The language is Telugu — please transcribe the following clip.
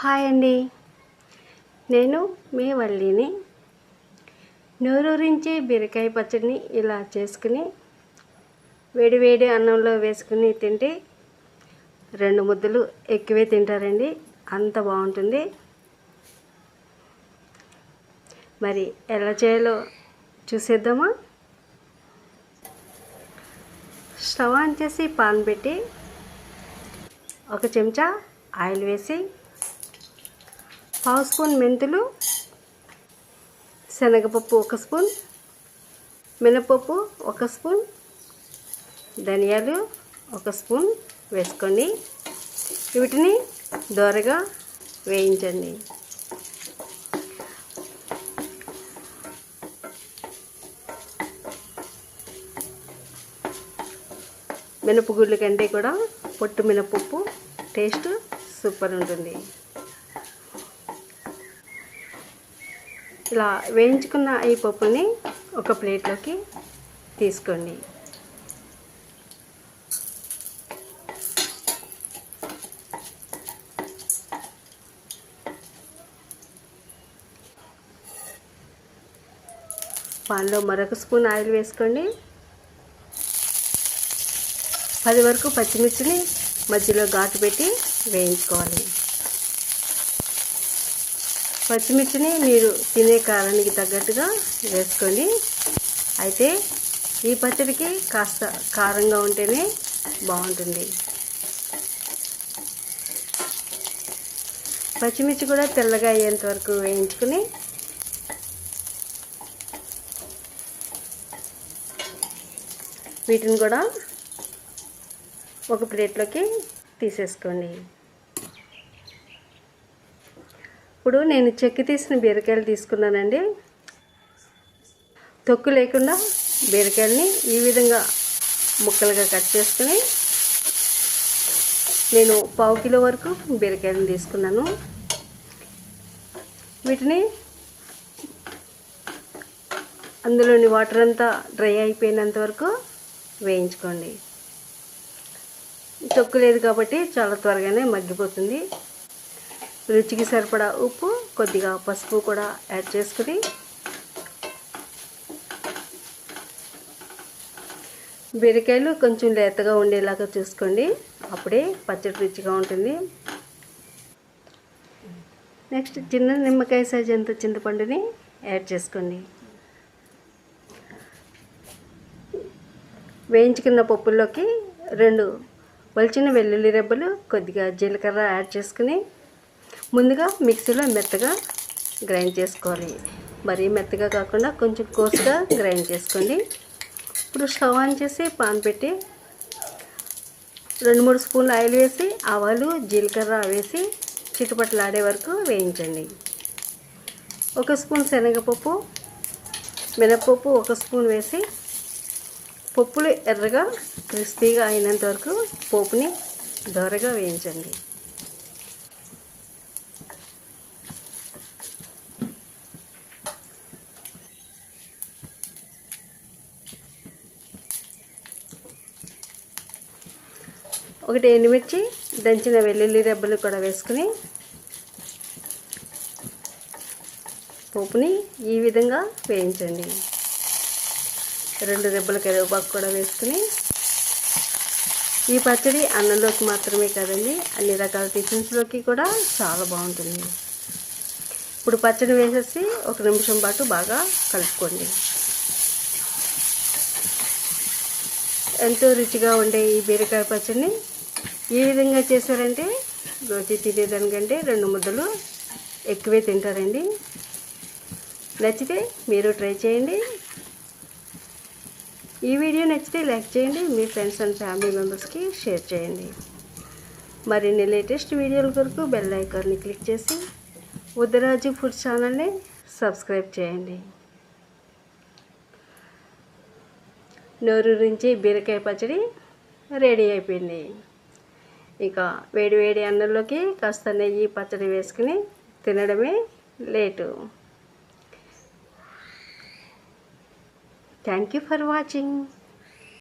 హాయ్ అండి, నేను మీ వల్లిని. నోరూరించే బీరకాయ పచ్చడిని ఇలా చేసుకుని వేడివేడి అన్నంలో వేసుకుని తింటే 2 ముద్దలు ఎక్కువే తింటారండి, అంత బాగుంటుంది. మరి ఎలా చేయాలో చూసేద్దామా. స్టవ్ ఆన్ చేసి పాన్ పెట్టి 1 చెంచా ఆయిల్ వేసి 1/2 స్పూన్ మెంతులు, శనగపప్పు 1 స్పూన్, మినపప్పు 1 స్పూన్, ధనియాలు 1 స్పూన్ వేసుకోండి. వీటిని దోరగా వేయించండి. మినపగుళ్ళు కంటే కూడా పొట్టు మినపప్పు టేస్ట్ సూపర్ ఉంటుంది. ఇలా వేయించుకున్న ఈ పప్పుని ఒక ప్లేట్లోకి తీసుకోండి. పాన్లో మరొక స్పూన్ ఆయిల్ వేసుకోండి. 10 వరకు పచ్చిమిర్చిని మధ్యలో ఘాటు పెట్టి వేయించుకోవాలి. పచ్చిమిర్చిని మీరు తినే కారానికి తగ్గట్టుగా వేసుకోండి. అయితే ఈ పచ్చడికి కాస్త కారంగా ఉంటేనే బాగుంటుంది. పచ్చిమిర్చి కూడా తెల్లగా అయ్యేంత వరకు వేయించుకుని వీటిని కూడా ఒక ప్లేట్లోకి తీసేసుకోండి. ఇప్పుడు నేను చెక్కి తీసిన బీరకాయలు తీసుకున్నానండి. తొక్కు లేకుండా బీరకాయలని ఈ విధంగా ముక్కలుగా కట్ చేసుకుని నేను 1/2 కిలో వరకు బీరకాయలను తీసుకున్నాను. వీటిని అందులోని వాటర్ అంతా డ్రై అయిపోయినంత వరకు వేయించుకోండి. తొక్కు లేదు కాబట్టి చాలా త్వరగానే మగ్గిపోతుంది. రుచికి సరిపడా ఉప్పు, కొద్దిగా పసుపు కూడా యాడ్ చేసుకుని బీరకాయలు కొంచెం లేతగా ఉండేలాగా చూసుకోండి, అప్పుడే పచ్చడి రుచిగా ఉంటుంది. నెక్స్ట్ చిన్న నిమ్మకాయ సైజ్ అంత చింతపండుని యాడ్ చేసుకోండి. వేయించుకున్న పప్పుల్లోకి 2 వలిచిన వెల్లుల్లి రెబ్బలు, కొద్దిగా జీలకర్ర యాడ్ చేసుకుని ముందుగా మిక్సీలో మెత్తగా గ్రైండ్ చేసుకోవాలి. మరీ మెత్తగా కాకుండా కొంచెం కోసుగా గ్రైండ్ చేసుకోండి. ఇప్పుడు స్టవ్ ఆన్ చేసి పాన్ పెట్టి 2-3 స్పూన్లు ఆయిల్ వేసి ఆవాలు, జీలకర్ర వేసి చిటపటలాడే వరకు వేయించండి. 1 స్పూన్ శనగపప్పు, మినపప్పు 1 స్పూన్ వేసి పప్పులు ఎర్రగా క్రిస్పీగా అయినంత వరకు పోపుని దోరగా వేయించండి. ఒకటి ఎండుమిర్చి, దంచిన వెల్లుల్లి రెబ్బలు కూడా వేసుకుని పోపుని ఈ విధంగా వేయించండి. 2 రెబ్బల కరివేపాకు కూడా వేసుకుని ఈ పచ్చడి అన్నంలోకి మాత్రమే కాదండి, అన్ని రకాల టిఫిన్స్లోకి కూడా చాలా బాగుంటుంది. ఇప్పుడు పచ్చడి వేసేసి 1 నిమిషం పాటు బాగా కలుపుకోండి. ఎంతో రుచిగా ఉండే ఈ బీరకాయ పచ్చడిని ఈ విధంగా చేశారంటే రోజు తినేదానికంటే 2 ముద్దలు ఎక్కువే తింటారండి. నచ్చితే మీరు ట్రై చేయండి. ఈ వీడియో నచ్చితే లైక్ చేయండి, మీ ఫ్రెండ్స్ అండ్ ఫ్యామిలీ మెంబర్స్కి షేర్ చేయండి. మరిన్ని లేటెస్ట్ వీడియోల కొరకు బెల్ ఐకాన్ని క్లిక్ చేసి ఉదరాజు ఫుడ్ ఛానల్ని సబ్స్క్రైబ్ చేయండి. నోరూరించి బీరకాయ పచ్చడి రెడీ అయిపోయింది. ఇక వేడి అన్నంలోకి కాస్త నెయ్యి, పచ్చడి వేసుకుని తినడమే late. Thank you for watching.